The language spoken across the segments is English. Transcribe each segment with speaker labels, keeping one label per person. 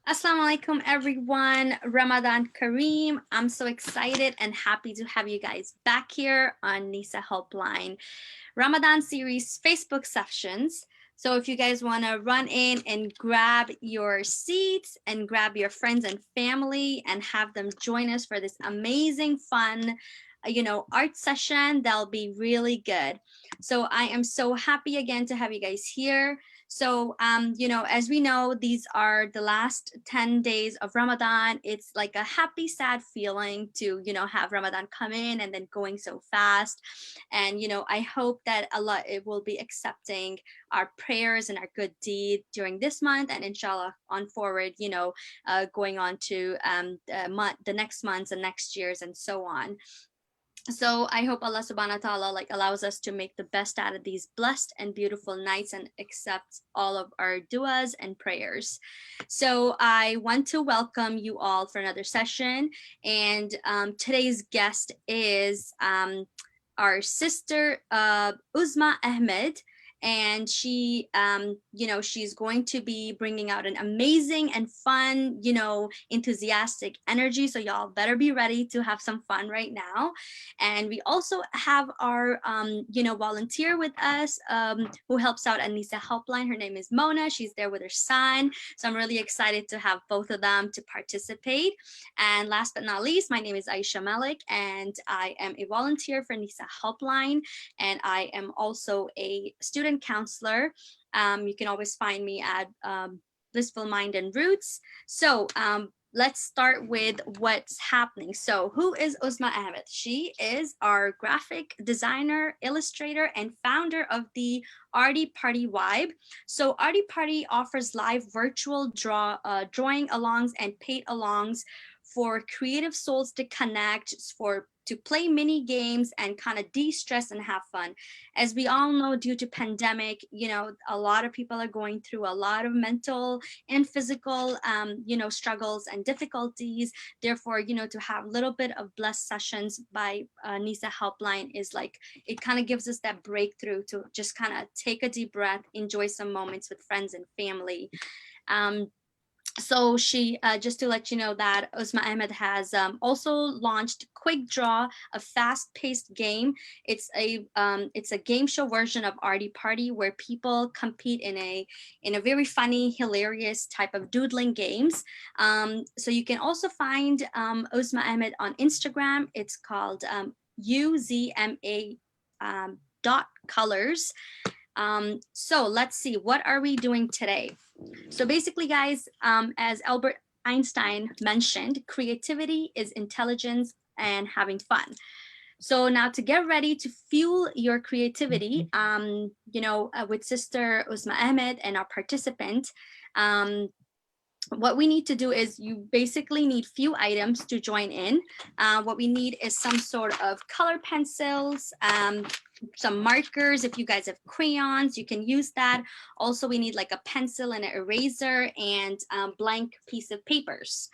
Speaker 1: Assalamu alaikum, everyone. Ramadan Kareem. I'm so excited and happy to have you guys back here on Nisa Helpline Ramadan series Facebook sessions. So if you guys want to run in and grab your seats and grab your friends and family and have them join us for this amazing fun art session, that'll be really good. So I am so happy again to have you guys here. So, as we know, these are the last 10 days of Ramadan. It's like a happy, sad feeling to, have Ramadan come in and then going so fast. And, I hope that Allah it will be accepting our prayers and our good deed during this month and inshallah on forward, going on to the next months and next years and so on. So I hope Allah subhanahu wa ta'ala allows us to make the best out of these blessed and beautiful nights and accepts all of our du'as and prayers. So I want to welcome you all for another session. And today's guest is our sister Uzma Ahmad. And she, she's going to be bringing out an amazing and fun, enthusiastic energy. So y'all better be ready to have some fun right now. And we also have our, volunteer with us who helps out at Nisa Helpline. Her name is Mona. She's there with her son. So I'm really excited to have both of them to participate. And last but not least, my name is Aisha Malik, and I am a volunteer for Nisa Helpline. And I am also a student counselor. You can always find me at Blissful Mind and Roots. So let's start with what's happening. So who is Uzma Ahmad? She is our graphic designer, illustrator, and founder of the Arty Party Vibe. So Arty Party offers live virtual drawing alongs and paint alongs for creative souls to connect, to play mini games and kind of de-stress and have fun. As we all know, due to pandemic, a lot of people are going through a lot of mental and physical, struggles and difficulties. Therefore, to have a little bit of blessed sessions by Nisa Helpline is it kind of gives us that breakthrough to just kind of take a deep breath, enjoy some moments with friends and family. So she, just to let you know that Uzma Ahmad has also launched Quick Draw, a fast-paced game. It's a game show version of Arty Party where people compete in a very funny, hilarious type of doodling games. So you can also find Uzma Ahmad on Instagram. It's called UZMA .colors. So let's see, what are we doing today? So basically, guys, as Albert Einstein mentioned, creativity is intelligence and having fun. So now to get ready to fuel your creativity, with Sister Uzma Ahmed and our participant, what we need to do is you basically need few items to join in. What we need is some sort of color pencils, some markers. If you guys have crayons, you can use that. Also, we need like a pencil and an eraser and blank piece of papers.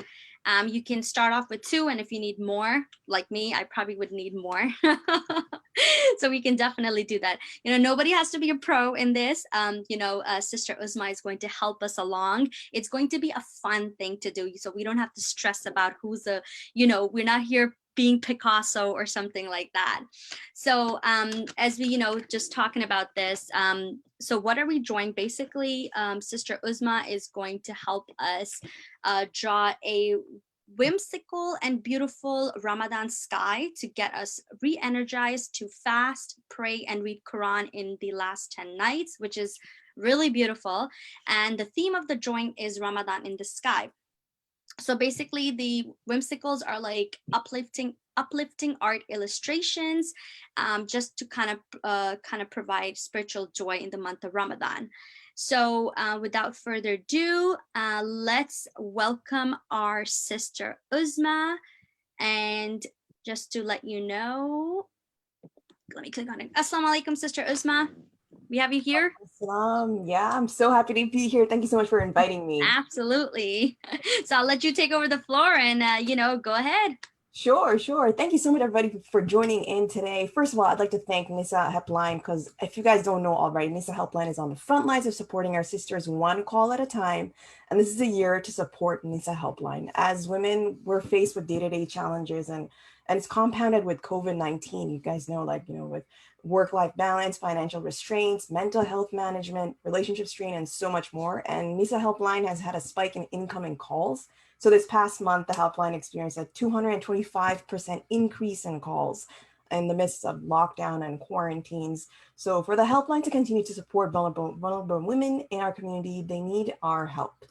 Speaker 1: You can start off with 2, and if you need more, like me, I probably would need more. So we can definitely do that. Nobody has to be a pro in this. Sister Uzma is going to help us along. It's going to be a fun thing to do, so we don't have to stress about who's we're not here being Picasso or something like that. So as we, just talking about this, so what are we drawing? Basically, Sister Uzma is going to help us draw a whimsical and beautiful Ramadan sky to get us re-energized to fast, pray, and read Quran in the last 10 nights, which is really beautiful. And the theme of the drawing is Ramadan in the sky. So basically the whimsicals are like uplifting art illustrations, just to kind of provide spiritual joy in the month of Ramadan. So without further ado, let's welcome our sister Uzma. And just to let you know, let me click on it. Assalamu alaikum, Sister Uzma. We have you here.
Speaker 2: Yeah, I'm so happy to be here. Thank you so much for inviting me.
Speaker 1: Absolutely. So I'll let you take over the floor and, go ahead.
Speaker 2: Sure, sure. Thank you so much, everybody, for joining in today. First of all, I'd like to thank NISA Helpline because if you guys don't know already, NISA Helpline is on the front lines of supporting our sisters one call at a time. And this is a year to support NISA Helpline. As women, we're faced with day-to-day challenges and it's compounded with COVID-19. You guys know, with work-life balance, financial restraints, mental health management, relationship strain, and so much more. And NISA Helpline has had a spike in incoming calls. So this past month, the helpline experienced a 225% increase in calls in the midst of lockdown and quarantines. So for the helpline to continue to support vulnerable women in our community, they need our help.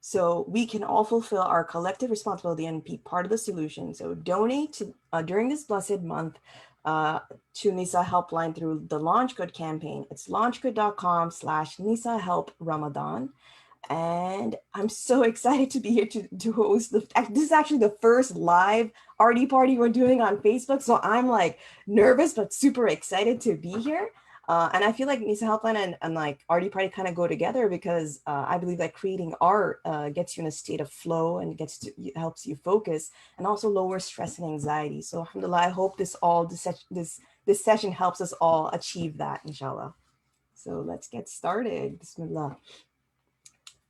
Speaker 2: So we can all fulfill our collective responsibility and be part of the solution. So donate to, during this blessed month to NISA Helpline through the Launch Good campaign. It's launchgood.com/NISA Help Ramadan. And I'm so excited to be here to host this is actually the first live RD party we're doing on Facebook. So I'm like nervous, but super excited to be here. And I feel like Nisa Helpline and like RD party kind of go together because I believe that creating art gets you in a state of flow and helps you focus and also lower stress and anxiety. So alhamdulillah, I hope this session helps us all achieve that, inshallah. So let's get started. Bismillah.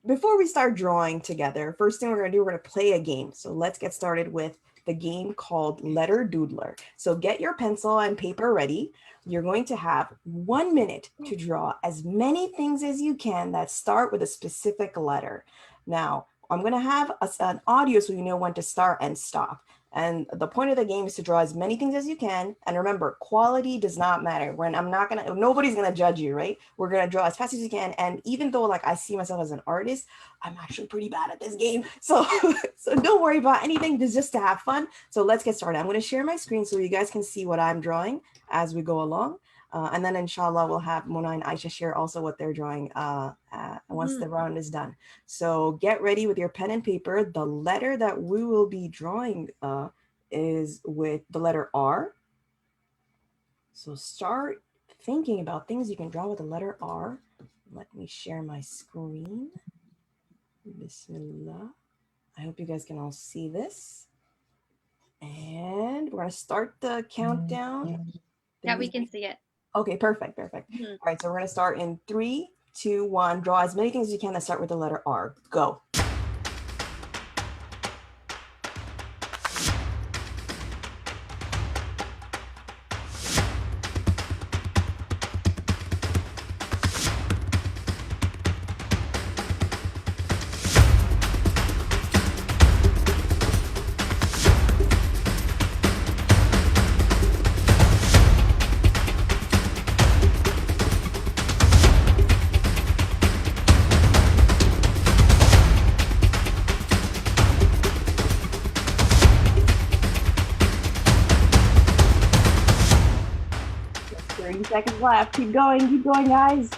Speaker 2: Before we start drawing together, first thing we're going to do, we're going to play a game. So let's get started with the game called Letter Doodler. So get your pencil and paper ready. You're going to have 1 minute to draw as many things as you can that start with a specific letter. Now, I'm going to have an audio so you know when to start and stop. And the point of the game is to draw as many things as you can. And remember, quality does not matter. Nobody's gonna judge you, right? We're gonna draw as fast as you can. And even though like I see myself as an artist, I'm actually pretty bad at this game. So, so don't worry about anything, just to have fun. So let's get started. I'm gonna share my screen so you guys can see what I'm drawing as we go along. And then inshallah, we'll have Mona and Aisha share also what they're drawing once the round is done. So get ready with your pen and paper. The letter that we will be drawing is with the letter R. So start thinking about things you can draw with the letter R. Let me share my screen. Bismillah. I hope you guys can all see this. And we're gonna start the countdown.
Speaker 1: Yeah, we can see it.
Speaker 2: Okay, perfect. All right, so we're gonna start in 3, 2, 1. Draw as many things as you can that start with the letter R. Go. Seconds left. Keep going, guys.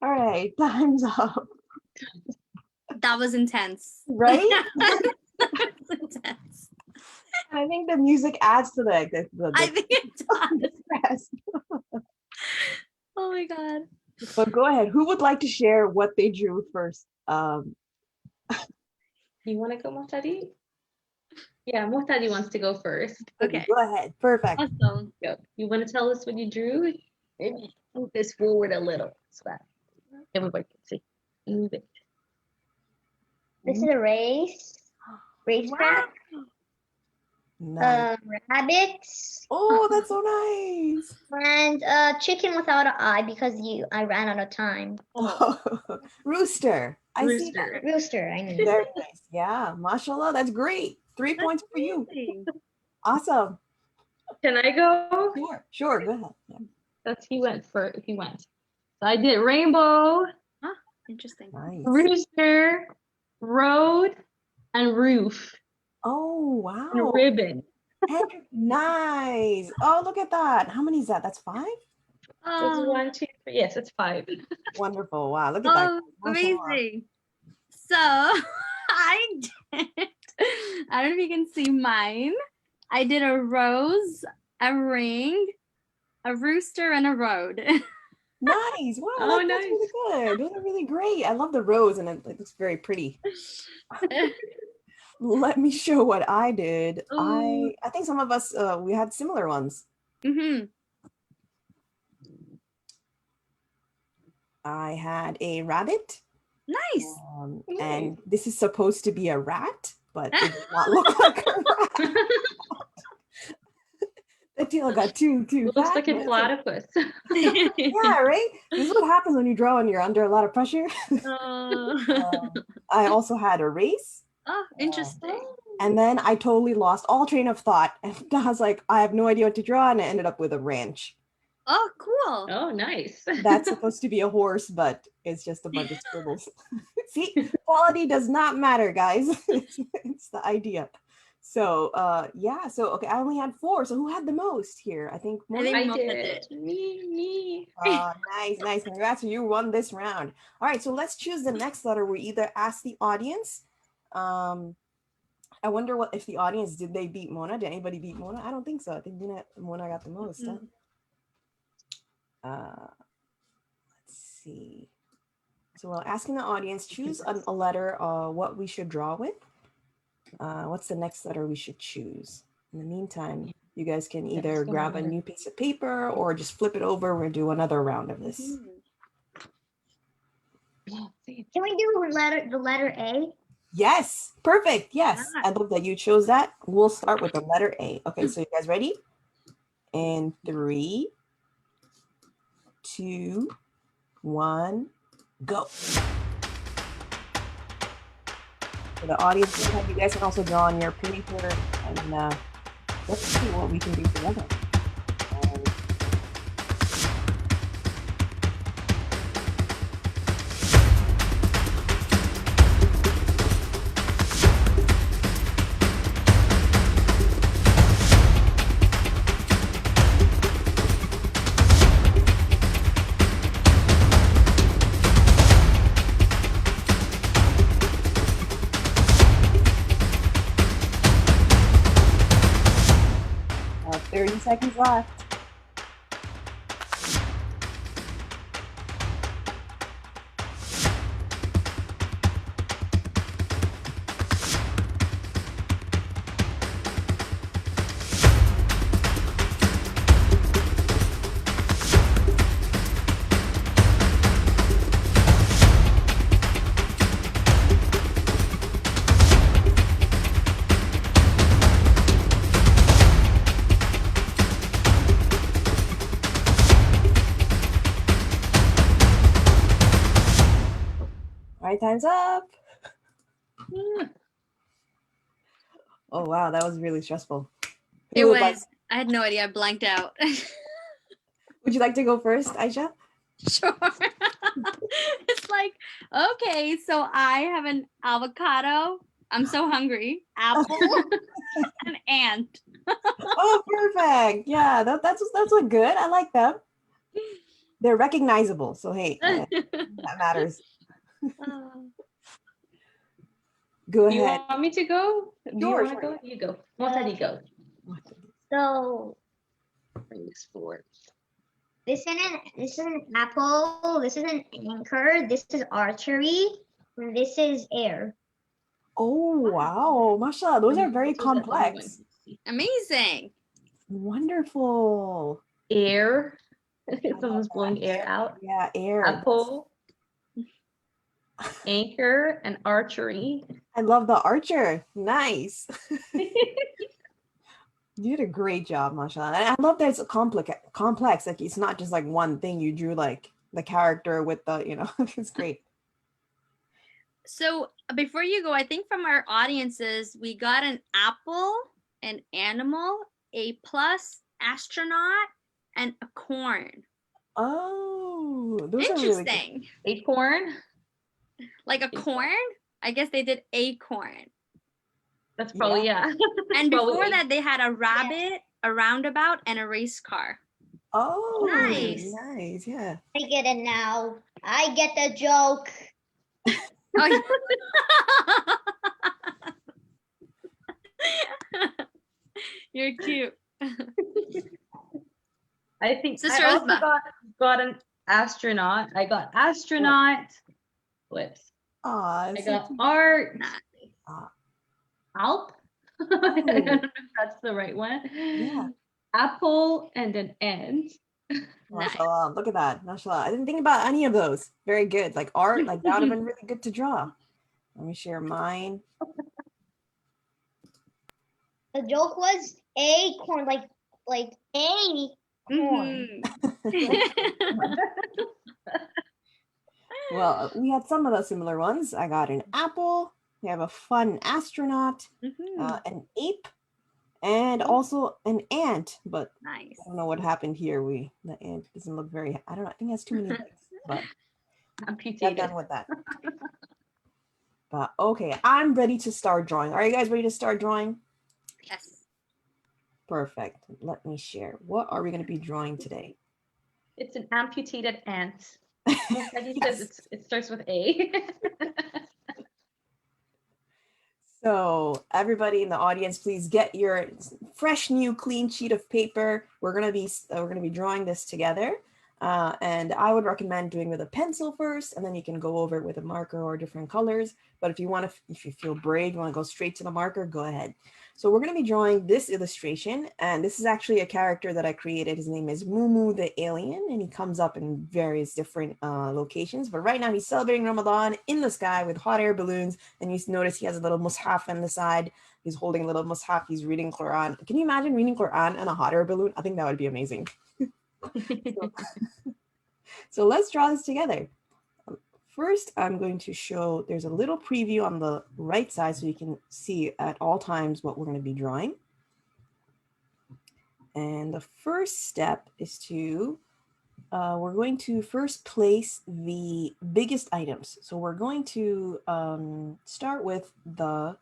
Speaker 2: All right, time's up.
Speaker 1: That was intense.
Speaker 2: Right?
Speaker 1: That was intense.
Speaker 2: I think the music adds to the
Speaker 1: I think it does.
Speaker 2: stress.
Speaker 1: Oh my God.
Speaker 2: But go ahead. Who would like to share what they drew first?
Speaker 3: You want to go, Muhtadi? Yeah, Muhtadi wants to go first.
Speaker 1: Okay.
Speaker 2: Go ahead. Perfect.
Speaker 1: Awesome.
Speaker 3: You want to tell us what you drew? Maybe move this forward a little so that everybody can see. Move it.
Speaker 4: This is a racetrack.
Speaker 2: Nice.
Speaker 4: Rabbits.
Speaker 2: Oh, that's so nice.
Speaker 4: And a chicken without an eye because I ran out of time.
Speaker 2: Oh, rooster. I see that.
Speaker 4: Rooster, I mean.
Speaker 2: Very nice. Yeah, mashallah, that's great. 3 points for you. Awesome.
Speaker 3: Can I go?
Speaker 2: Sure, go ahead. Yeah.
Speaker 3: He went. So I did rainbow.
Speaker 1: Huh? Interesting.
Speaker 2: Nice.
Speaker 3: Rooster, road, and roof,
Speaker 2: Oh,
Speaker 3: and
Speaker 2: wow.
Speaker 3: ribbon.
Speaker 2: Nice. Oh, look at that. How many is that? That's 5?
Speaker 3: It's
Speaker 1: Oh,
Speaker 3: 1, 2, 3. Yes, it's 5.
Speaker 2: Wonderful. Wow. Look at that.
Speaker 1: oh,
Speaker 2: Mashallah.
Speaker 1: amazing. So I did, I don't know if you can see mine. I did a rose, a ring, a rooster, and a road.
Speaker 2: Nice. Wow.
Speaker 3: Oh,
Speaker 2: That's
Speaker 3: nice.
Speaker 2: really good. Those are really great. I love the rose and it looks very pretty. Let me show what I did.
Speaker 1: Ooh.
Speaker 2: I think some of us we had similar ones.
Speaker 1: Mm-hmm.
Speaker 2: I had a rabbit,
Speaker 1: Nice.
Speaker 2: and this is supposed to be a rat, but it did not look like a rat. The tail got too
Speaker 3: Looks
Speaker 2: fat.
Speaker 3: like a platypus.
Speaker 2: Yeah, right? This is what happens when you draw and you're under a lot of pressure.
Speaker 1: Oh.
Speaker 2: I also had a race.
Speaker 1: Oh, interesting.
Speaker 2: And then I totally lost all train of thought. And I was like, I have no idea what to draw. And I ended up with a ranch.
Speaker 1: Oh, cool.
Speaker 3: Oh, nice.
Speaker 2: That's supposed to be a horse, but it's just a bunch of scribbles. See, quality does not matter, guys. It's the idea. So, yeah. So, okay, I only had 4. So who had the most here? I think
Speaker 1: I think
Speaker 3: I
Speaker 1: Mocha
Speaker 3: did. Me.
Speaker 2: Nice. Congrats, you won this round. All right, so let's choose the next letter. We either ask the audience. I wonder what if the audience did they beat Mona? Did anybody beat Mona? I don't think so. I think Mona got the most.
Speaker 1: Mhm.
Speaker 2: Let's see. So while asking the audience, choose a letter. What we should draw with. What's the next letter we should choose? In the meantime, you guys can either grab a new piece of paper or just flip it over. We'll do another round of this.
Speaker 4: Can we do the letter A?
Speaker 2: Yes, perfect. Yes,
Speaker 1: Yeah.
Speaker 2: I love that you chose that. We'll start with the letter A. Okay, so you guys ready? And 3, 2, 1, go. So the audience, you guys can also draw on your paper, and let's see what we can do together. About 30 seconds left. All right, time's up. Oh wow, that was really stressful.
Speaker 1: It
Speaker 2: Who would like-
Speaker 1: was. I had no idea. I blanked out.
Speaker 2: Would you like to go first, Aisha?
Speaker 1: Sure. It's like, okay, so I have an avocado. I'm so hungry. Apple, an ant.
Speaker 2: Oh, perfect. Yeah, that's a good. I like them. They're recognizable. So hey, that matters. Go
Speaker 3: Do you
Speaker 2: ahead.
Speaker 3: want me to go? Do you
Speaker 2: Sure,
Speaker 3: want to go? You go. What you go?
Speaker 4: So
Speaker 3: Bring this forward.
Speaker 4: this is an apple. This is an anchor. This is archery. And this is air.
Speaker 2: Oh wow, mashallah, those are very complex.
Speaker 1: Amazing.
Speaker 2: Wonderful.
Speaker 3: Air.
Speaker 2: love
Speaker 3: Someone's
Speaker 2: that.
Speaker 3: blowing air out.
Speaker 2: Yeah, air.
Speaker 3: Apple. Anchor and archery.
Speaker 2: I love the archer. Nice. You did a great job, mashallah. And I love that it's complex. Like it's not just like one thing. You drew like the character with the, it's great.
Speaker 1: So before you go, I think from our audiences, we got an apple, an animal, A+, astronaut, and a corn.
Speaker 2: Oh, those are really good.
Speaker 1: Interesting.
Speaker 3: Acorn.
Speaker 1: Like a corn? I guess they did acorn.
Speaker 3: That's probably, yeah.
Speaker 1: And
Speaker 3: Probably
Speaker 1: before
Speaker 3: eight.
Speaker 1: that, they had a rabbit, a roundabout, and a race car.
Speaker 2: Oh,
Speaker 1: Nice.
Speaker 2: nice. Yeah.
Speaker 4: I get it now. I get the joke.
Speaker 1: Oh, you're cute.
Speaker 3: I think
Speaker 1: Sister
Speaker 3: I also
Speaker 1: Uzma.
Speaker 3: got an astronaut. I got astronaut. Whoops.
Speaker 2: Aw,
Speaker 3: I got art.
Speaker 1: Nice.
Speaker 3: Alp. I don't know if that's the right one.
Speaker 2: Yeah.
Speaker 3: Apple and an ant.
Speaker 1: Nice.
Speaker 2: Mashallah, look at that. Mashallah. I didn't think about any of those. Very good. Like art, like that would have been really good to draw. Let me share mine.
Speaker 4: The joke was acorn, like acorn.
Speaker 1: Mhm.
Speaker 2: Well, we had some of the similar ones. I got an apple. We have a fun astronaut,
Speaker 1: Mhm.
Speaker 2: an ape, and also an ant. But
Speaker 1: Nice.
Speaker 2: I don't know what happened here. The ant doesn't look very. I don't know. I think it has too many legs. But got
Speaker 3: Amputated.
Speaker 2: done with that. But okay, I'm ready to start drawing. Are you guys ready to start drawing?
Speaker 1: Yes.
Speaker 2: Perfect. Let me share. What are we going to be drawing today?
Speaker 3: It's an amputated ant. He
Speaker 2: Yes.
Speaker 3: says it starts with A.
Speaker 2: So everybody in the audience, please get your fresh, new, clean sheet of paper. We're gonna be drawing this together, and I would recommend doing with a pencil first, and then you can go over it with a marker or different colors. But if you if you feel brave, you want to go straight to the marker, go ahead. So we're gonna be drawing this illustration, and this is actually a character that I created. His name is Mumu the alien, and he comes up in various different locations. But right now he's celebrating Ramadan in the sky with hot air balloons. And you notice he has a little mushaf on the side. He's holding a little mushaf. He's reading Quran. Can you imagine reading Quran and a hot air balloon? I think that would be amazing. So let's draw this together. First, I'm going to show, there's a little preview on the right side so you can see at all times what we're going to be drawing. And the first step is to, we're going to first place the biggest items. So we're going to start with the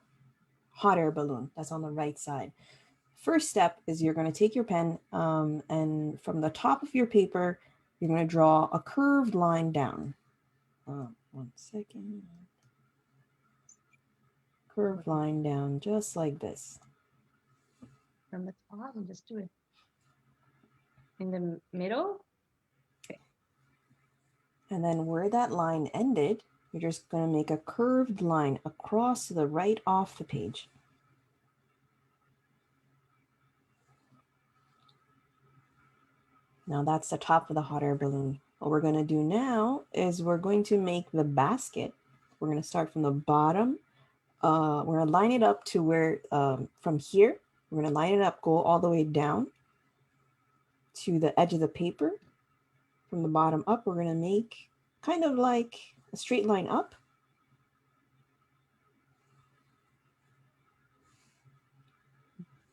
Speaker 2: hot air balloon that's on the right side. First step is you're going to take your pen and from the top of your paper, you're going to draw a curved line down. 1 second. Curved line down just like this.
Speaker 3: From the top and just do it in the middle.
Speaker 2: And then where that line ended, you're just going to make a curved line across to the right off the page. Now that's the top of the hot air balloon. What we're going to do now is we're going to make the basket. We're going to start from the bottom. We're going to line it up to where, from here, we're going to line it up, go all the way down to the edge of the paper. From the bottom up, we're going to make kind of like a straight line up.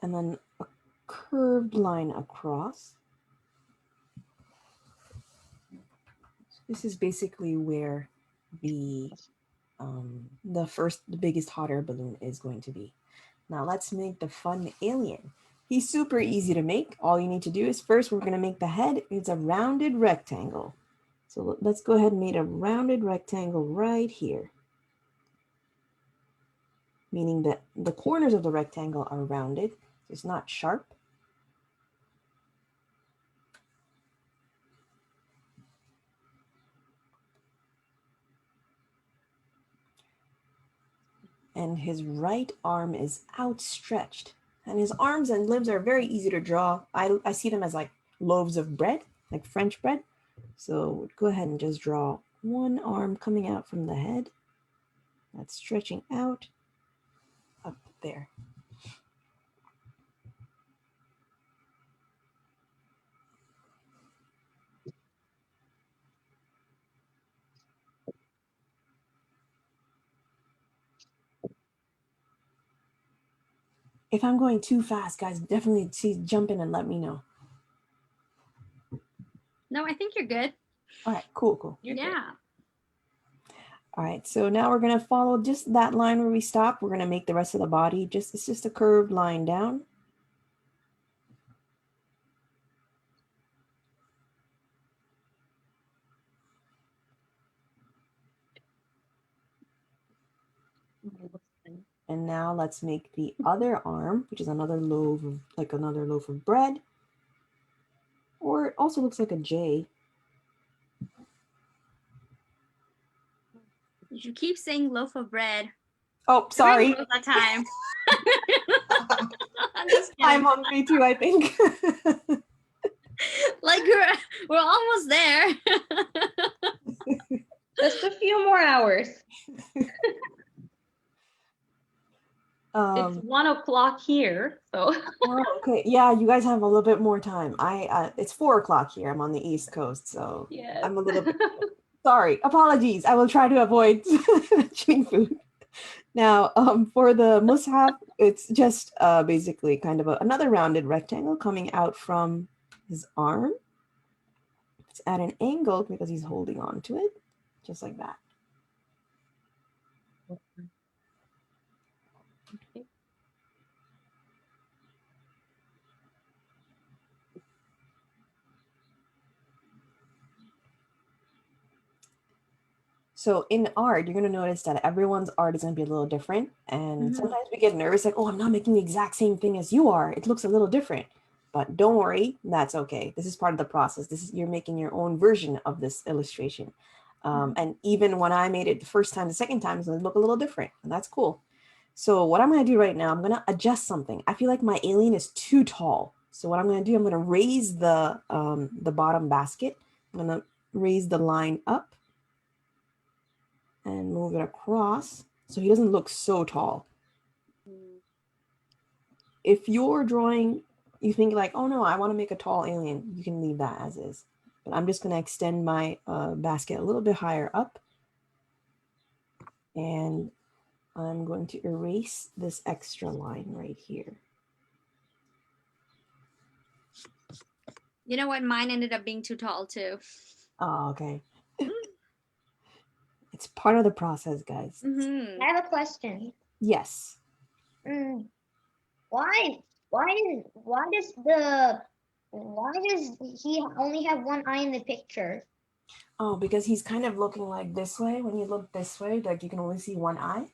Speaker 2: And then a curved line across. This is basically where the biggest hot air balloon is going to be. Now let's make the fun alien. He's super easy to make. All you need to do is first we're going to make the head. It's a rounded rectangle. So let's go ahead and make a rounded rectangle right here. Meaning that the corners of the rectangle are rounded. It's not sharp. And his right arm is outstretched. And his arms and limbs are very easy to draw. I see them as like loaves of bread, like French bread. So go ahead and just draw one arm coming out from the head. That's stretching out up there. If I'm going too fast, guys, definitely jump in and let me know.
Speaker 1: No, I think you're good.
Speaker 2: All right, cool.
Speaker 1: Yeah.
Speaker 2: All right, so now we're gonna follow just that line where we stopped. We're gonna make the rest of the body it's just a curved line down. And now let's make the other arm, which is another loaf of bread. Or it also looks like a J.
Speaker 1: You keep saying loaf of bread.
Speaker 2: Oh, sorry.
Speaker 1: All the time. I'm just kidding.
Speaker 2: I'm hungry too, I think.
Speaker 1: Like we're almost there.
Speaker 3: Just a few more hours. It's 1 o'clock here, so.
Speaker 2: Oh, okay. Yeah, you guys have a little bit more time. It's 4 o'clock here. I'm on the East Coast, so
Speaker 3: Yes.
Speaker 2: I'm a little bit sorry. Apologies. I will try to avoid mentioning food. Now, for the mushaf, it's just basically kind of another rounded rectangle coming out from his arm. It's at an angle because he's holding on to it, just like that.
Speaker 3: Okay.
Speaker 2: So in art, you're going to notice that everyone's art is going to be a little different. And sometimes we get nervous, like, oh, I'm not making the exact same thing as you are. It looks a little different. But don't worry, that's okay. This is part of the process. You're making your own version of this illustration. And even when I made it the first time, the second time, it's going to look a little different. And that's cool. So what I'm going to do right now, I'm going to adjust something. I feel like my alien is too tall. So what I'm going to do, I'm going to raise the bottom basket. I'm going to raise the line up and move it across so he doesn't look so tall. If you're drawing, you think like, oh no, I want to make a tall alien, you can leave that as is. But I'm just going to extend my basket a little bit higher up. And I'm going to erase this extra line right here.
Speaker 1: You know what? Mine ended up being too tall too.
Speaker 2: Oh, okay. It's part of the process, guys.
Speaker 4: I have a question.
Speaker 2: Yes.
Speaker 4: Why does he only have one eye in the picture?
Speaker 2: Oh, because he's kind of looking like this way. When you look this way, like you can only see one eye.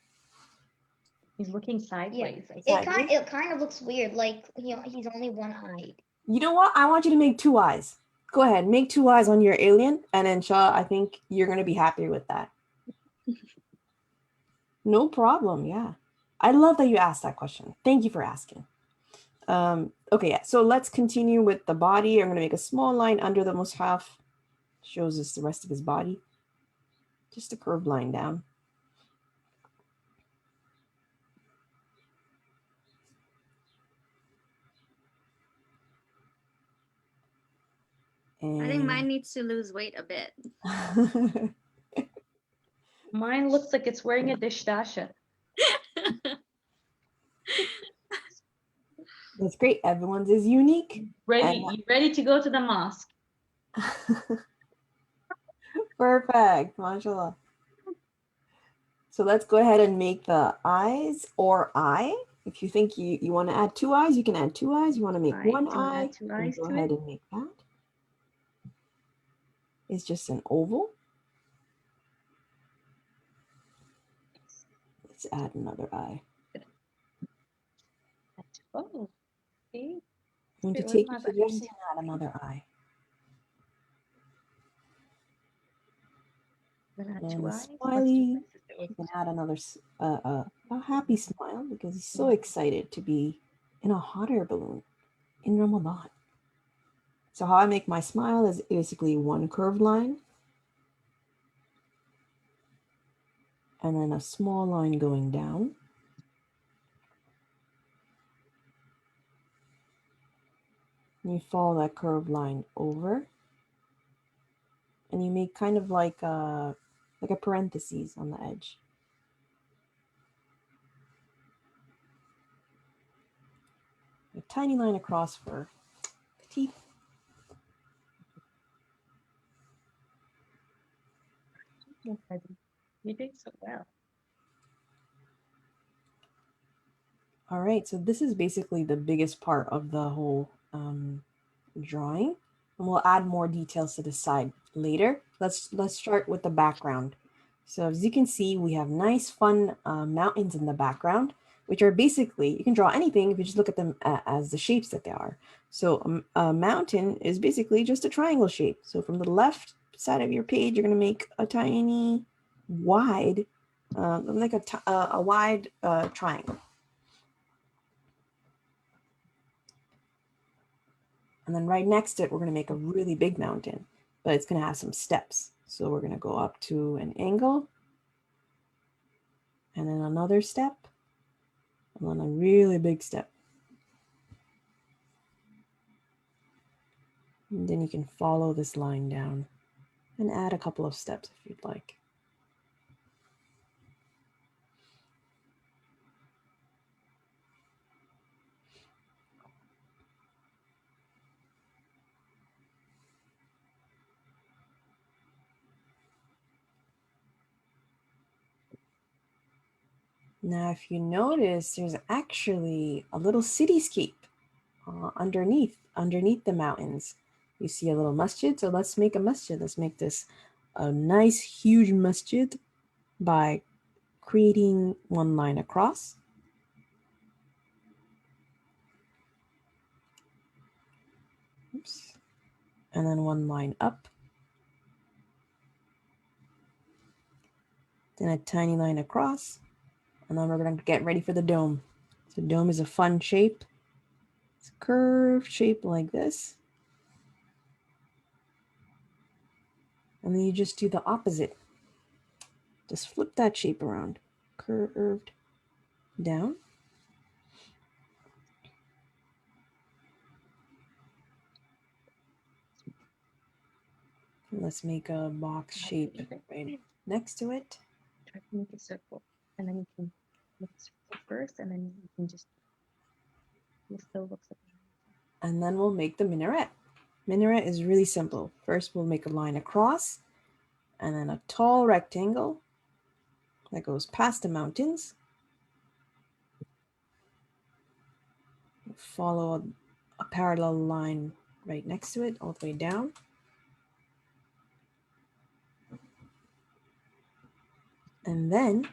Speaker 3: He's looking sideways.
Speaker 4: Yeah. It kind of looks weird, like he's only one-eyed.
Speaker 2: You know what? I want you to make 2 eyes. Go ahead, make 2 eyes on your alien, and inshallah, I think you're going to be happy with that. No problem, yeah. I love that you asked that question. Thank you for asking. Okay, yeah, so let's continue with the body. I'm going to make a small line under the mushaf. Shows us the rest of his body. Just a curved line down.
Speaker 1: I think mine needs to lose weight a bit.
Speaker 3: Mine looks like it's wearing a dishdasha.
Speaker 2: That's great. Everyone's is unique.
Speaker 3: Ready to go to the mosque.
Speaker 2: Perfect, mashallah. So let's go ahead and make the eyes or eye. If you think you want to add 2 eyes, you can add 2 eyes. You want to make one eye,
Speaker 3: add 2 eyes
Speaker 2: go
Speaker 3: to
Speaker 2: ahead
Speaker 3: it?
Speaker 2: and make that. It's just an oval. Let's add another eye.
Speaker 3: Oh, see?
Speaker 2: I'm going to take your suggestion and add another eye. And a smiley, you can add another a happy smile because he's so excited to be in a hot air balloon in Ramadan. So how I make my smile is basically one curved line and then a small line going down. And you follow that curved line over and you make kind of like a parenthesis on the edge. A tiny line across for teeth.
Speaker 3: You're doing so well.
Speaker 2: All right, so this is basically the biggest part of the whole drawing, and we'll add more details to the side later. Let's start with the background. So as you can see, we have nice, fun mountains in the background, which are basically, you can draw anything if you just look at them as the shapes that they are. So a mountain is basically just a triangle shape. So from the left side of your page, you're going to make a tiny, wide, like a wide triangle. And then right next to it, we're going to make a really big mountain, but it's going to have some steps. So we're going to go up to an angle, and then another step, and then a really big step. And then you can follow this line down and add a couple of steps if you'd like. Now, if you notice, there's actually a little cityscape underneath the mountains. You see a little masjid, so let's make a masjid. Let's make this a nice, huge masjid by creating one line across. Oops. And then one line up. Then a tiny line across. And then we're going to get ready for the dome. So dome is a fun shape. It's a curved shape like this. And then you just do the opposite. Just flip that shape around. Curved down. Let's make a box shape right next to it.
Speaker 3: Try to make a circle, and then you can make a circle first, and then you can just. It still looks like.
Speaker 2: And then we'll make the minaret. Minaret is really simple. First, we'll make a line across, and then a tall rectangle that goes past the mountains. Follow a parallel line right next to it, all the way down. And then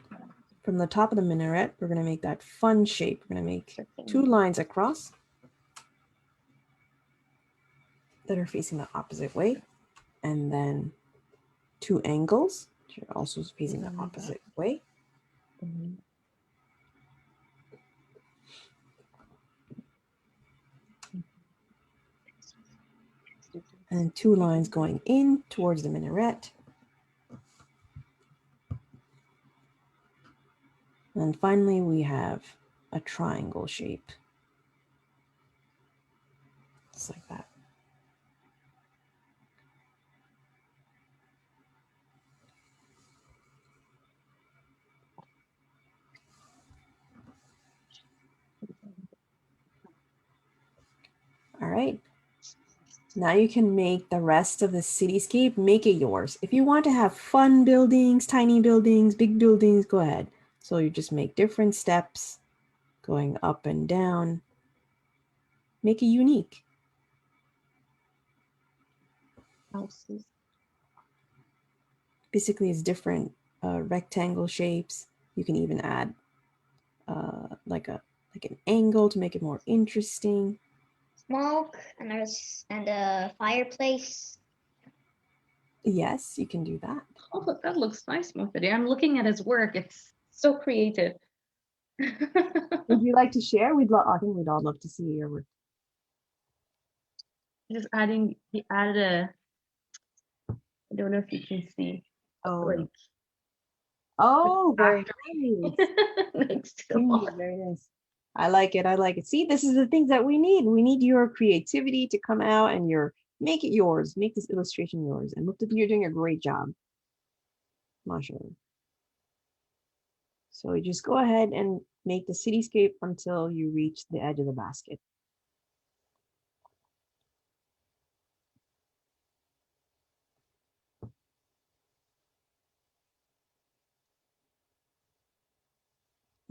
Speaker 2: from the top of the minaret, we're going to make that fun shape. We're going to make two lines across that are facing the opposite way, and then two angles, which are also facing the opposite way. And two lines going in towards the minaret. And finally, we have a triangle shape. Just like that. All right. Now you can make the rest of the cityscape, make it yours. If you want to have fun buildings, tiny buildings, big buildings, go ahead. So you just make different steps going up and down. Make it unique.
Speaker 3: Houses.
Speaker 2: Basically, it's different rectangle shapes. You can even add like an angle to make it more interesting.
Speaker 4: Smoke and a fireplace.
Speaker 2: Yes, you can do that.
Speaker 3: Oh, that looks nice, Muthadi. I'm looking at his work. It's so creative.
Speaker 2: Would you like to share? I think we'd all love to see your work.
Speaker 3: Just adding, he added a. I don't know if you can see.
Speaker 2: Oh, oh, very nice.
Speaker 3: Next to the
Speaker 2: Very
Speaker 3: wall.
Speaker 2: nice. I like it. I like it. See, this is the things that we need. We need your creativity to come out and make it yours. Make this illustration yours. And look, you're doing a great job. Mashallah. So you just go ahead and make the cityscape until you reach the edge of the basket.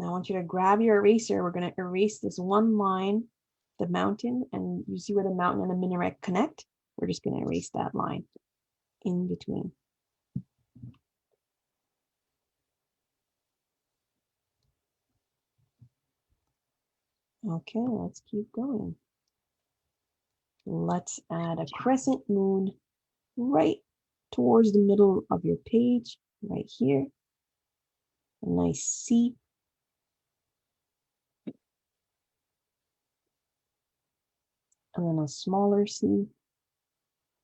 Speaker 2: Now I want you to grab your eraser. We're going to erase this one line, the mountain, and you see where the mountain and the minaret connect? We're just going to erase that line in between. Okay, let's keep going. Let's add a crescent moon right towards the middle of your page, right here. A nice C. And then a smaller C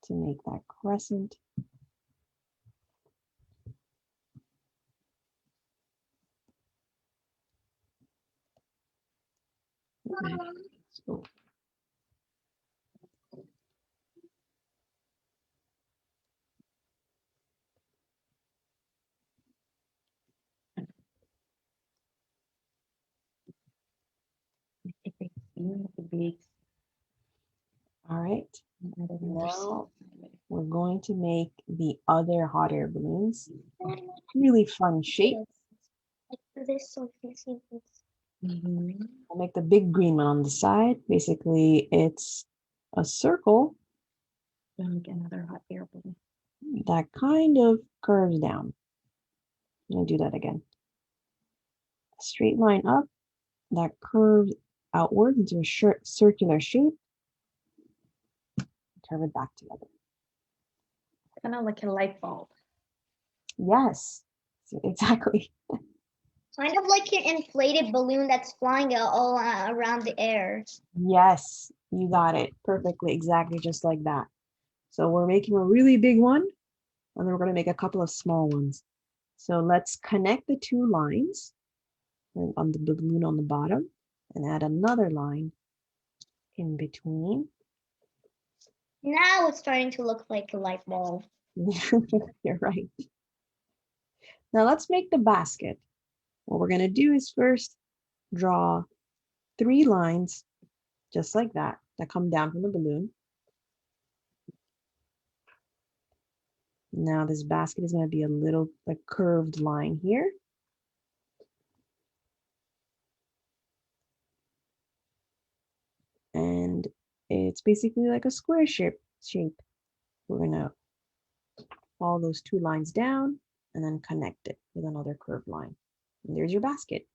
Speaker 2: to make that crescent. So all right, now we're going to make the other hot air balloons. Really fun shape.
Speaker 4: This so you can see this.
Speaker 2: We'll make the big green one on the side. Basically, it's a circle
Speaker 3: Another hot air balloon.
Speaker 2: that kind of curves down. I'm gonna do that again. A straight line up that curves outward into a circular shape. Curve it back together.
Speaker 3: Kind of like a light bulb.
Speaker 2: Yes, exactly.
Speaker 4: Kind of like an inflated balloon that's flying all around the air.
Speaker 2: Yes, you got it perfectly, exactly just like that. So we're making a really big one, and then we're going to make a couple of small ones. So let's connect the two lines on the balloon on the bottom and add another line in between.
Speaker 4: Now it's starting to look like a light bulb.
Speaker 2: You're right. Now let's make the basket. What we're going to do is first draw 3 lines just like that come down from the balloon. Now this basket is going to be a little like curved line here. And it's basically like a square shape. We're going to follow those 2 lines down and then connect it with another curved line. And there's your basket.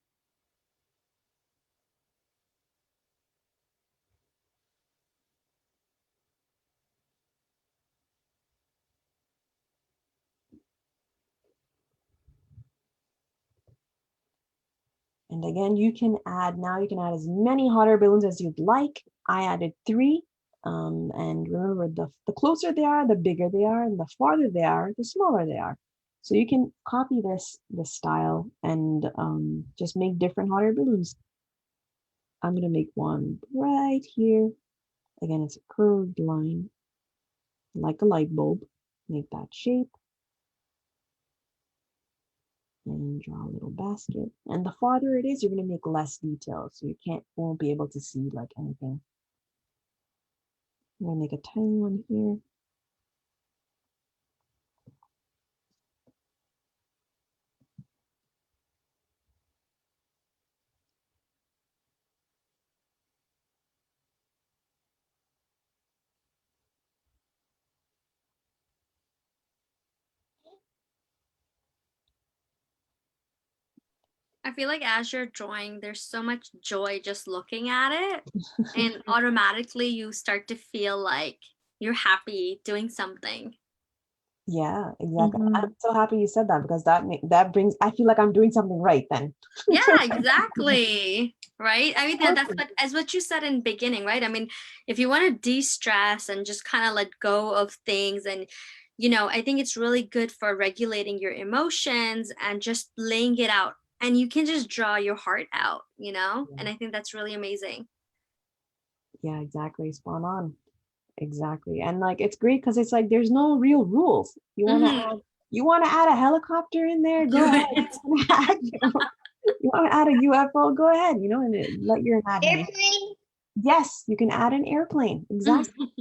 Speaker 2: And again, you can add as many hot air balloons as you'd like. I added 3. And remember, the closer they are, the bigger they are, and the farther they are, the smaller they are. So you can copy this style and just make different hot air balloons. I'm going to make one right here. Again, it's a curved line, like a light bulb. Make that shape. And draw a little basket. And the farther it is, you're going to make less details. So you won't be able to see like anything. I'm going to make a tiny one here.
Speaker 1: I feel like as you're drawing, there's so much joy just looking at it. And automatically you start to feel like you're happy doing something.
Speaker 2: Yeah, exactly. I'm so happy you said that because that brings, I feel like I'm doing something right then.
Speaker 1: Yeah, exactly. Right. I mean, that's what you said in the beginning, right? I mean, if you want to de-stress and just kind of let go of things, and I think it's really good for regulating your emotions and just laying it out. And you can just draw your heart out, and I think that's really amazing.
Speaker 2: Yeah, exactly. Spot on. Exactly. And like it's great because it's like there's no real rules. You want to add a helicopter in there, go ahead. You want to add a UFO, go ahead, and let your imagination.
Speaker 4: Airplane?
Speaker 2: Yes, you can add an airplane. Exactly.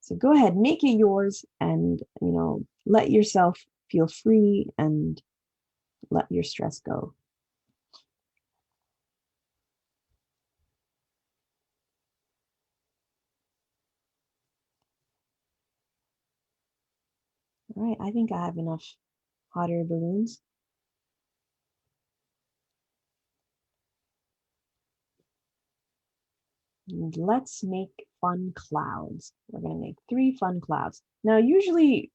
Speaker 2: So go ahead, make it yours and, let yourself feel free and let your stress go. All right, I think I have enough hot air balloons. And let's make fun clouds. We're going to make 3 fun clouds. Now, usually,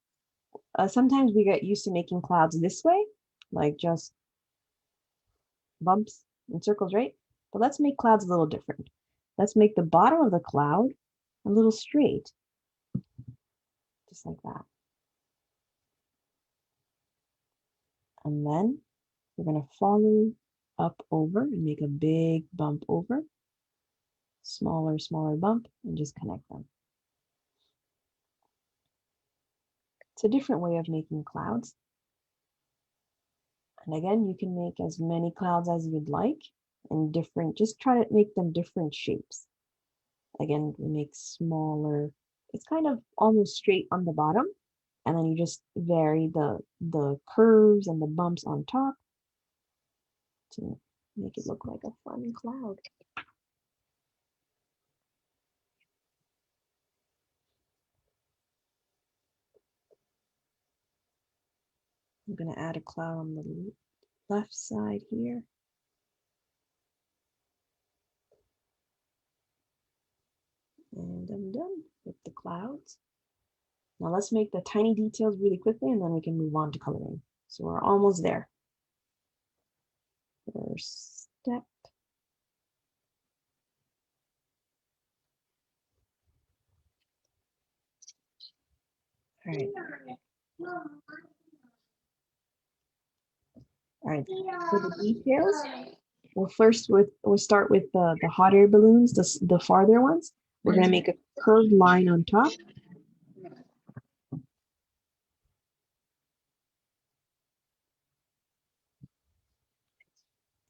Speaker 2: sometimes we get used to making clouds this way, like just bumps and circles, right? But let's make clouds a little different. Let's make the bottom of the cloud a little straight, just like that. And then we're going to follow up over and make a big bump over, smaller, smaller bump, and just connect them. It's a different way of making clouds. And again, you can make as many clouds as you'd like in different, just try to make them different shapes. Again, we make smaller, it's kind of almost straight on the bottom. And then you just vary the curves and the bumps on top to make it look like a fun cloud. I'm going to add a cloud on the left side here. And I'm done with the clouds. Now let's make the tiny details really quickly and then we can move on to coloring. So we're almost there. First step. All right. All right. For the details, we'll start with the hot air balloons, the farther ones. We're going to make a curved line on top.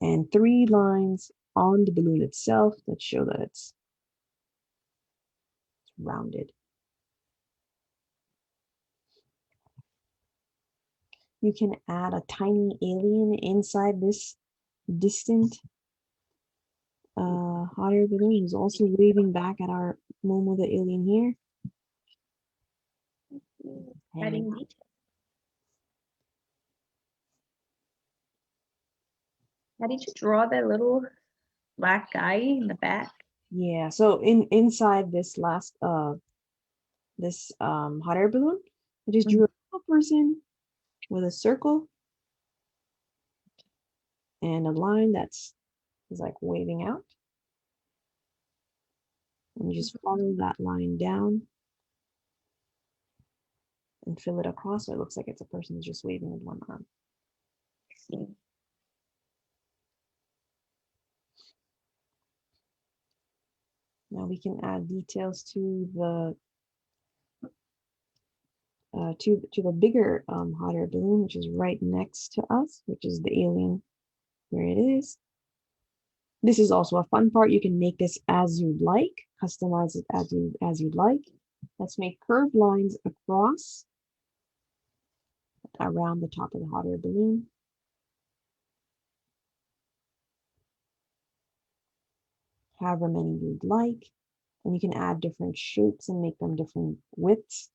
Speaker 2: And 3 lines on the balloon itself that show that it's rounded. You can add a tiny alien inside this distant hot air balloon who's also waving back at our Momo the alien here.
Speaker 3: Adding detail. How did you draw that little black guy in the back?
Speaker 2: Yeah, so inside this last hot air balloon, I just drew a little person with a circle and a line that's is like waving out. And you just follow that line down and fill it across so it looks like it's a person who's just waving with one arm. Now we can add details to the to the bigger hot air balloon, which is right next to us, which is the alien where it is. This is also a fun part. You can make this as you'd like, customize it as you'd like. Let's make curved lines across around the top of the hot air balloon. However many you'd like. And you can add different shapes and make them different widths.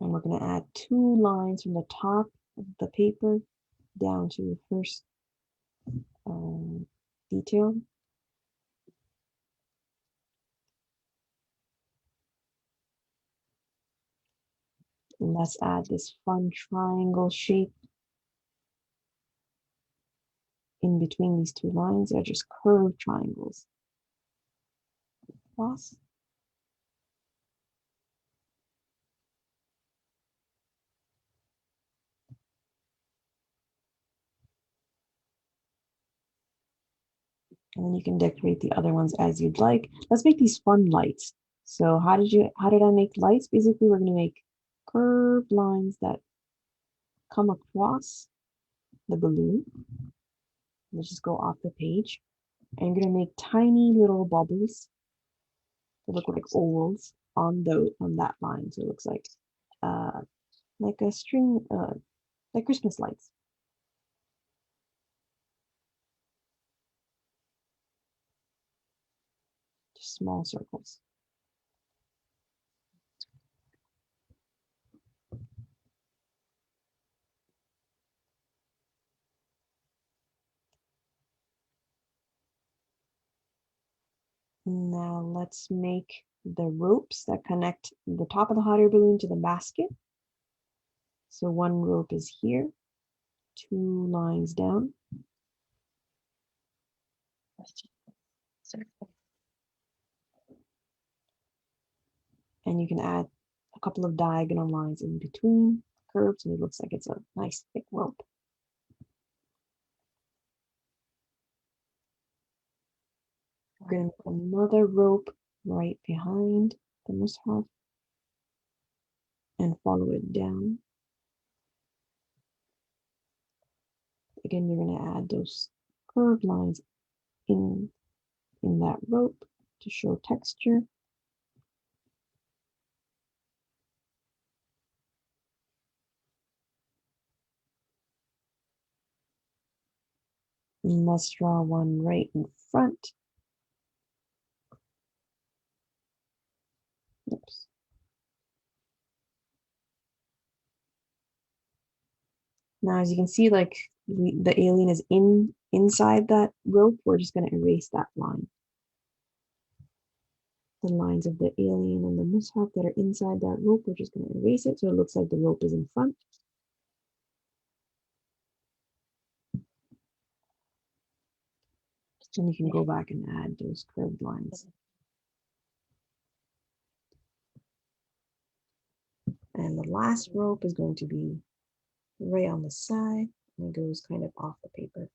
Speaker 2: And we're going to add 2 lines from the top of the paper down to the first detail. And let's add this fun triangle shape in between these 2 lines. They're just curved triangles. Across. And then you can decorate the other ones as you'd like. Let's make these fun lights. So how did I make lights? Basically, we're going to make curved lines that come across the balloon. Let's just go off the page. And you're going to make tiny little bubbles that look like ovals on that line. So it looks like a string, like Christmas lights. small circles. Now let's make the ropes that connect the top of the hot air balloon to the basket. So one rope is here, 2 lines down. And you can add a couple of diagonal lines in between curves, and it looks like it's a nice thick rope. We're going to make another rope right behind the mushaf and follow it down. Again, you're going to add those curved lines in that rope to show texture. And let's draw one right in front. Oops. Now, as you can see, like the alien is inside that rope, we're just going to erase that line. The lines of the alien and the mushaf that are inside that rope, we're just going to erase it so it looks like the rope is in front. And you can go back and add those curved lines. And the last rope is going to be right on the side, and it goes kind of off the paper.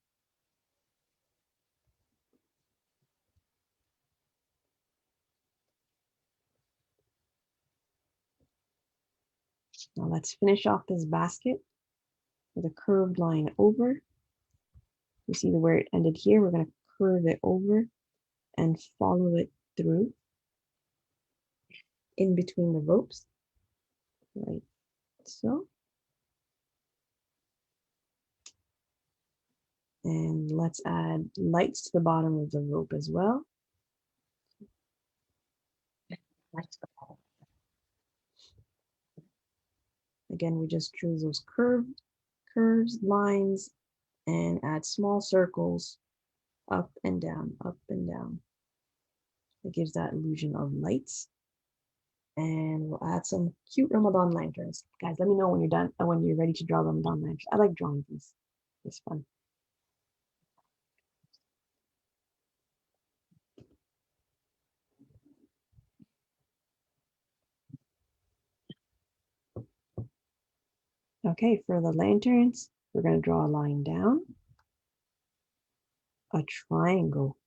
Speaker 2: Now let's finish off this basket with a curved line over. You see where it ended here, we're going to curve it over and follow it through in between the ropes, like so. And let's add lights to the bottom of the rope as well. Again, we just choose those curves, lines, and add small circles up and down, up and down. It gives that illusion of lights. And we'll add some cute Ramadan lanterns. Guys, let me know when you're done and when you're ready to draw Ramadan lanterns. I like drawing these. It's fun. Okay, for the lanterns, we're going to draw a line down, a triangle,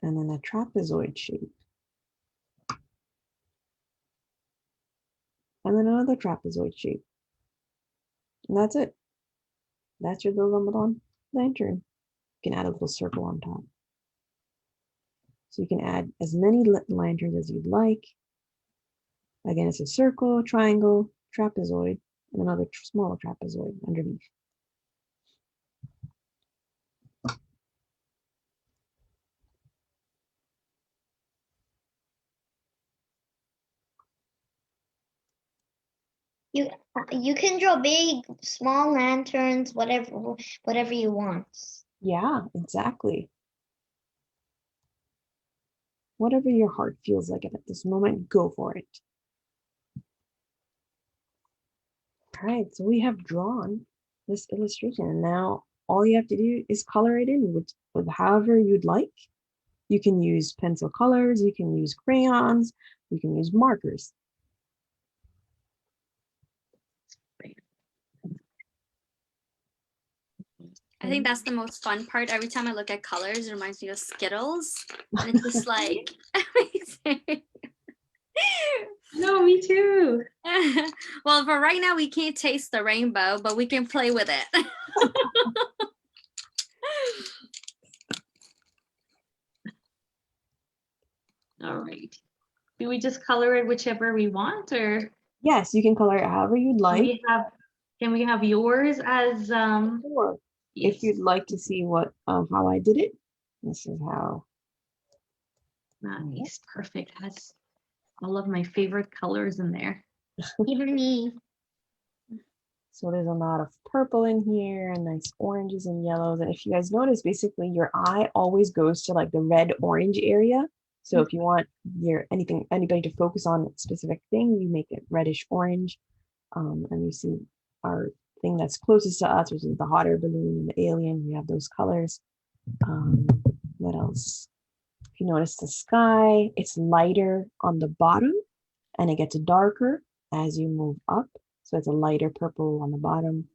Speaker 2: and then a trapezoid shape. And then another trapezoid shape. And that's it. That's your little Ramadan lantern. You can add a little circle on top. So you can add as many lanterns as you'd like. Again, it's a circle, triangle, trapezoid, and another smaller trapezoid underneath.
Speaker 4: You can draw big, small lanterns, whatever you want.
Speaker 2: Yeah, exactly. Whatever your heart feels like at this moment, go for it. All right, so we have drawn this illustration, and now all you have to do is color it in with however you'd like. You can use pencil colors, you can use crayons, you can use markers.
Speaker 1: I think that's the most fun part. Every time I look at colors, it reminds me of Skittles. And it's just like amazing.
Speaker 3: No, me too.
Speaker 1: Well, for right now, we can't taste the rainbow, but we can play with it.
Speaker 3: All right. Do we just color it whichever we want, or
Speaker 2: Yes, you can color it however you'd like.
Speaker 3: can we have yours as
Speaker 2: Or if
Speaker 3: yes.
Speaker 2: you'd like to see what how I did it, This is how.
Speaker 3: Nice, perfect. Has all of my favorite colors in there.
Speaker 4: Even me.
Speaker 2: So there's a lot of purple in here and nice oranges and yellows. And if you guys notice, basically your eye always goes to like the red orange area. So if you want anybody to focus on a specific thing, you make it reddish orange. And you see our thing that's closest to us, which is the hot air balloon and the alien. We have those colors. What else? If you notice the sky, it's lighter on the bottom and it gets darker as you move up. So it's a lighter purple on the bottom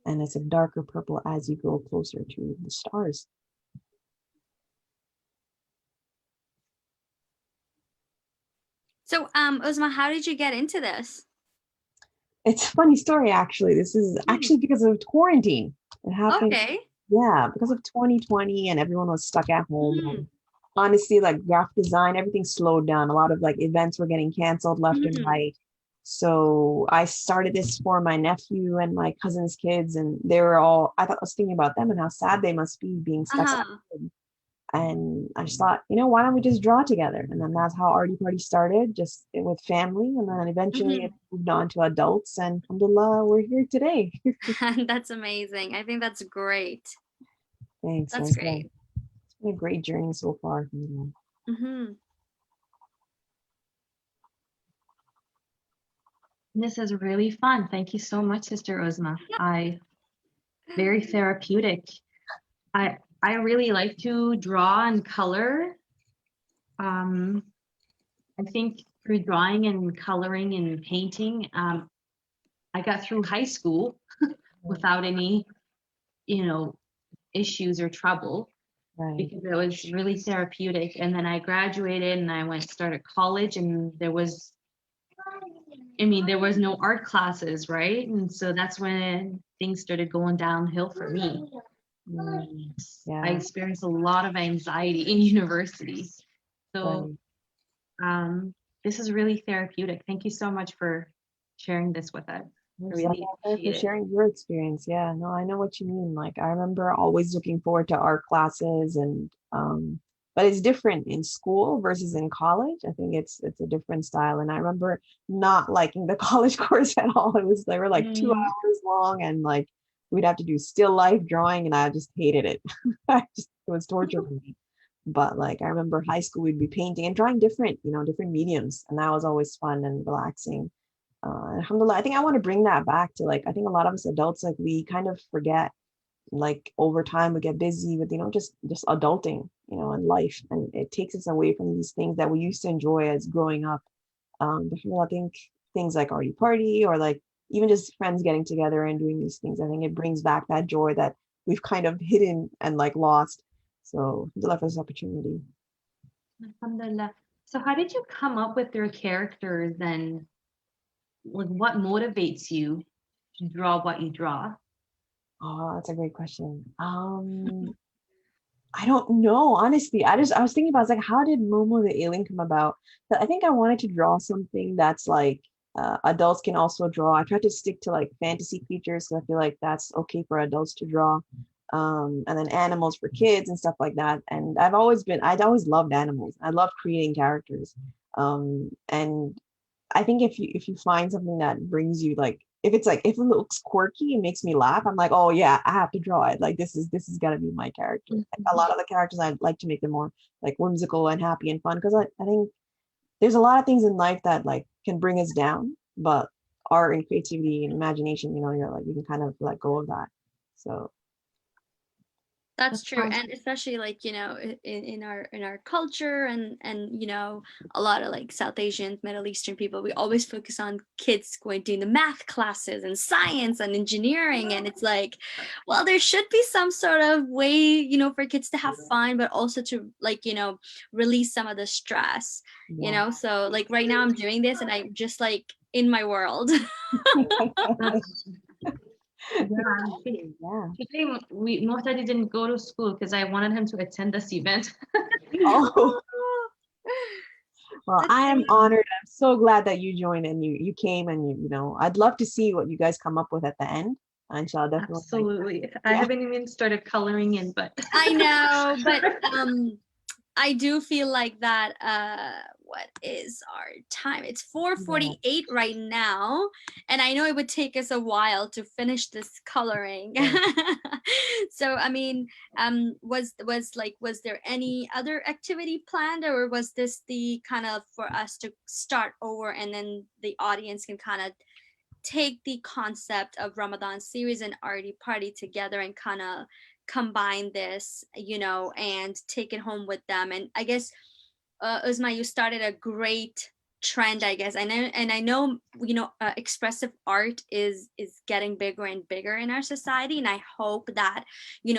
Speaker 2: and it's a darker purple as you go closer to the stars.
Speaker 1: So, Uzma, how did you get into this?
Speaker 2: It's a funny story, actually. This is actually because of quarantine. It happened,
Speaker 1: Okay.
Speaker 2: yeah, because of 2020 and everyone was stuck at home.
Speaker 1: Mhm.
Speaker 2: And honestly, like graphic design, everything slowed down. A lot of like events were getting canceled left and
Speaker 1: Mhm.
Speaker 2: right. So I started this for my nephew and my cousin's kids, and they were all, I was thinking about them and how sad they must be being stuck at
Speaker 1: Uh-huh.
Speaker 2: home. And I just thought, why don't we just draw together? And then that's how Artie Party started, just with family. And then eventually it moved on to adults. And alhamdulillah, we're here today.
Speaker 1: That's amazing. I think that's great.
Speaker 2: Thanks.
Speaker 1: That's
Speaker 2: Thanks. Yeah.
Speaker 1: great.
Speaker 2: It's been a great journey so far.
Speaker 3: This is really fun. Thank you so much, Sister Uzma. Very therapeutic. I really like to draw and color. I think through drawing and coloring and painting, I got through high school without any, issues or trouble
Speaker 2: Right.
Speaker 3: because it was really therapeutic. And then I graduated and I started college, and there was no art classes, right? And so that's when things started going downhill for me. I
Speaker 2: Yeah.
Speaker 3: experienced a lot of anxiety in university. So this is really therapeutic. Thank you so much for sharing this with us. I really
Speaker 2: For
Speaker 3: appreciate it.
Speaker 2: sharing your experience. Yeah, no, I know what you mean. Like I remember always looking forward to art classes and but it's different in school versus in college. I think it's a different style. And I remember not liking the college course at all. They were like 2 hours long and like we'd have to do still life drawing and I just hated it. It was torture for me. But like I remember high school we'd be painting and drawing different, different mediums. And that was always fun and relaxing. Alhamdulillah, I think I want to bring that back to like, I think a lot of us adults, like we kind of forget, like over time we get busy with, just adulting, in life. And it takes us away from these things that we used to enjoy as growing up. But I think things like Artie Party or like even just friends getting together and doing these things, I think it brings back that joy that we've kind of hidden and like lost. So alhamdulillah for this opportunity.
Speaker 3: Alhamdulillah. So how did you come up with your characters, and like what motivates you to draw what you draw?
Speaker 2: Oh, that's a great question. I don't know, honestly. I was thinking about, I was like, how did Momo the Alien come about? But I think I wanted to draw something that's like adults can also draw. I tried to stick to like fantasy creatures because I feel like that's okay for adults to draw. And then animals for kids and stuff like that. And I'd always loved animals. I love creating characters. And I think if you find something that brings you like if it looks quirky and makes me laugh, I'm like, oh yeah, I have to draw it. Like this is gonna be my character. Like, a lot of the characters I'd like to make them more like whimsical and happy and fun because I think there's a lot of things in life that like can bring us down, but art and creativity and imagination, you're like you can kind of let go of that. So
Speaker 1: That's
Speaker 3: That
Speaker 1: true,
Speaker 3: sounds
Speaker 1: and especially like in our culture and a lot of like South Asian, Middle Eastern people, we always focus on kids going to the math classes and science and engineering, and it's like, well, there should be some sort of way for kids to have fun, but also to like release some of the stress.
Speaker 2: yeah.
Speaker 1: So like right now I'm doing this, and I'm just like in my world.
Speaker 3: that's yeah.
Speaker 2: Yeah.
Speaker 3: Today Muhtadi didn't go to school because I wanted him to attend this event.
Speaker 2: Oh, well,
Speaker 1: That's
Speaker 2: I am
Speaker 1: great.
Speaker 2: honored. I'm so glad that you joined and you came and you know, I'd love to see what you guys come up with at the end. Inshallah, definitely.
Speaker 3: Absolutely. I haven't even started coloring in, but
Speaker 1: I know, but I do feel like that what is our time? It's 4:48 right now, and I know it would take us a while to finish this coloring. So I mean, was there any other activity planned, or was this the kind of for us to start over and then the audience can kind of take the concept of Ramadan series and Arty Party together and kind of combine this, and take it home with them. And I guess, Uzma, you started a great trend, I guess. I know, expressive art is getting bigger and bigger in our society, and I hope that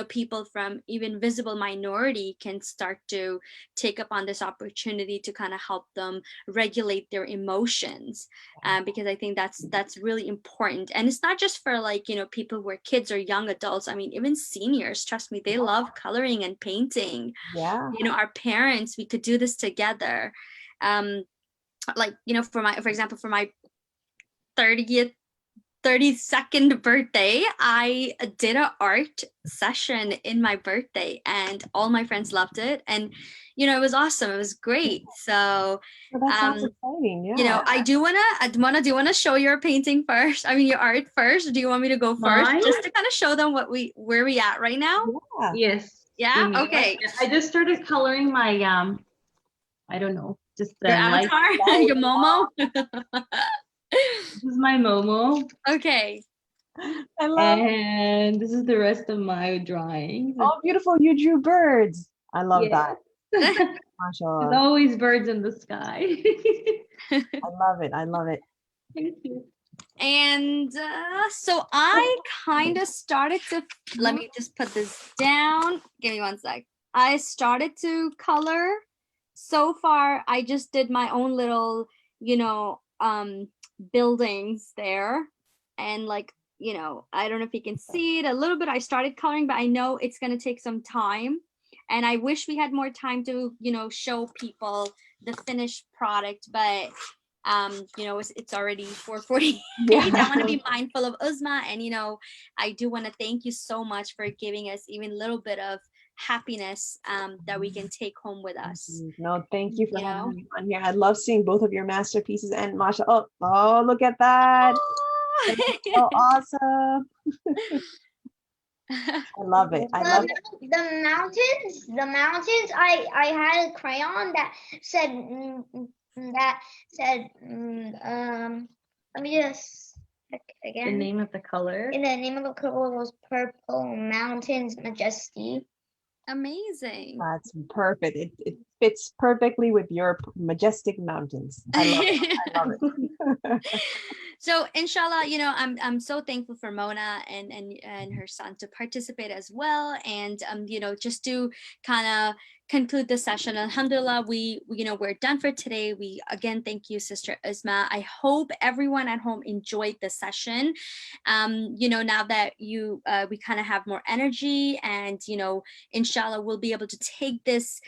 Speaker 1: people from even visible minority can start to take up on this opportunity to kind of help them regulate their emotions, because I think that's really important. And it's not just for people who are kids or young adults. I mean, even seniors, trust me, they love coloring and painting.
Speaker 2: Yeah.
Speaker 1: Our parents, we could do this together. For example, for my 32nd birthday, I did an art session in my birthday, and all my friends loved it. And it was awesome. It was great. So
Speaker 2: Well, that sounds exciting. Yeah.
Speaker 1: do you want to show your painting first? I mean, your art first. Do you want me to go first,
Speaker 3: Mine?
Speaker 1: just to kind of show them where we at right now?
Speaker 2: Yeah.
Speaker 3: Yes.
Speaker 1: Yeah. Okay.
Speaker 3: I just started coloring my I don't know, just the
Speaker 1: Your
Speaker 3: light.
Speaker 1: avatar, your Momo.
Speaker 3: This is my Momo,
Speaker 1: Okay.
Speaker 2: I love it.
Speaker 3: and this is the rest of my drawings.
Speaker 2: Oh, beautiful. You drew birds. I love that.
Speaker 3: There's
Speaker 2: MashaAllah.
Speaker 3: always birds in the sky.
Speaker 2: I love it. I love it.
Speaker 3: Thank you.
Speaker 1: And so I kind of started to, let me just put this down. Give me one sec. I started to color. So far, I just did my own little, buildings there. And I don't know if you can see it a little bit. I started coloring, but I know it's going to take some time. And I wish we had more time to, show people the finished product, but it's already 4:48. I want to be mindful of Uzma, and I do want to thank you so much for giving us even a little bit of happiness that we can take home with us.
Speaker 2: No, thank you for having me on here. I love seeing both of your masterpieces, and Masha, oh, look at that. That's so awesome. I love it. I love it.
Speaker 4: The mountains. I had a crayon that said let me just check again.
Speaker 3: The name of the color.
Speaker 4: And the name of the color was Purple Mountains Majesty.
Speaker 1: Amazing.
Speaker 2: That's perfect. It fits perfectly with your majestic mountains. I love it. I love it.
Speaker 1: So inshallah, I'm so thankful for Mona and her son to participate as well, and just to kind of conclude the session. Alhamdulillah, we're done for today. We again thank you, Sister Uzma. I hope everyone at home enjoyed the session. Now that we kind of have more energy, and inshallah we'll be able to take this.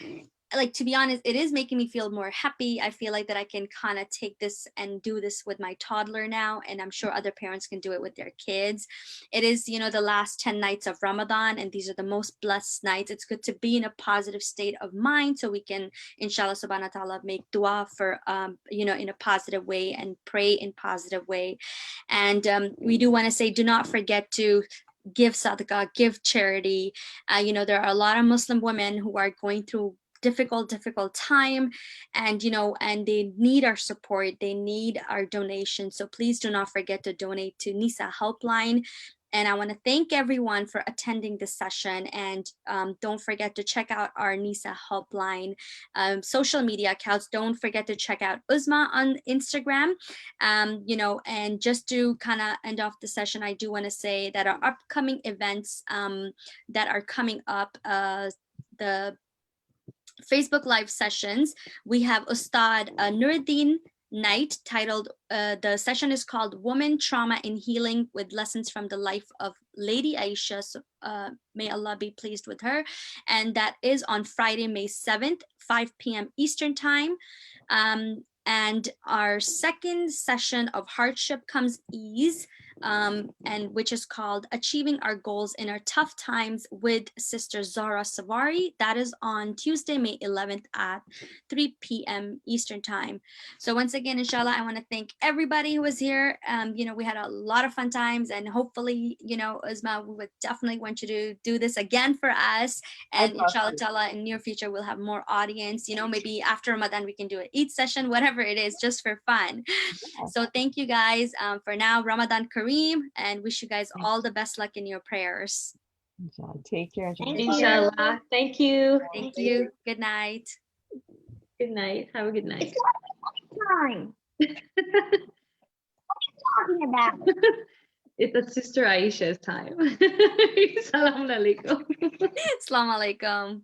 Speaker 1: To be honest, it is making me feel more happy. I feel like that I can kind of take this and do this with my toddler now, and I'm sure other parents can do it with their kids. It is, the last 10 nights of Ramadan, and these are the most blessed nights. It's good to be in a positive state of mind so we can, inshallah subhanahu wa ta'ala, make dua for, in a positive way and pray in positive way. And we do want to say, do not forget to give sadaqah, give charity. There are a lot of Muslim women who are going through difficult time, and and they need our support, they need our donation. So please do not forget to donate to Nisa Helpline. And I want to thank everyone for attending this session, and don't forget to check out our Nisa Helpline social media accounts. Don't forget to check out Uzma on Instagram. And just to kind of end off the session, I do want to say that our upcoming events that are coming up, the Facebook live sessions, we have Ustad Nuruddin night titled, the session is called Woman, Trauma and Healing, with lessons from the life of Lady Aisha. So, may Allah be pleased with her. And that is on Friday, May 7th, 5 p.m. Eastern time. And our second session of Hardship Comes Ease and which is called Achieving Our Goals in Our Tough Times with Sister Zara Savari. That is on Tuesday, May 11th at 3 p.m. Eastern Time. So once again, inshallah, I want to thank everybody who was here. We had a lot of fun times, and hopefully, Uzma, we would definitely want you to do this again for us. And inshallah ta'ala, in near future, we'll have more audience. Maybe after Ramadan, we can do an Eid session, whatever it is, just for fun. So thank you guys. For now, Ramadan Kareem, and wish you guys all the best luck in your prayers.
Speaker 2: Take care.
Speaker 3: Inshallah. Thank you.
Speaker 1: Thank you. Good night.
Speaker 3: Good night. Have a good night.
Speaker 4: It's time. What are you talking about?
Speaker 3: It's a Sister Aisha's time. Assalamu alaikum.
Speaker 1: Assalamu alaikum.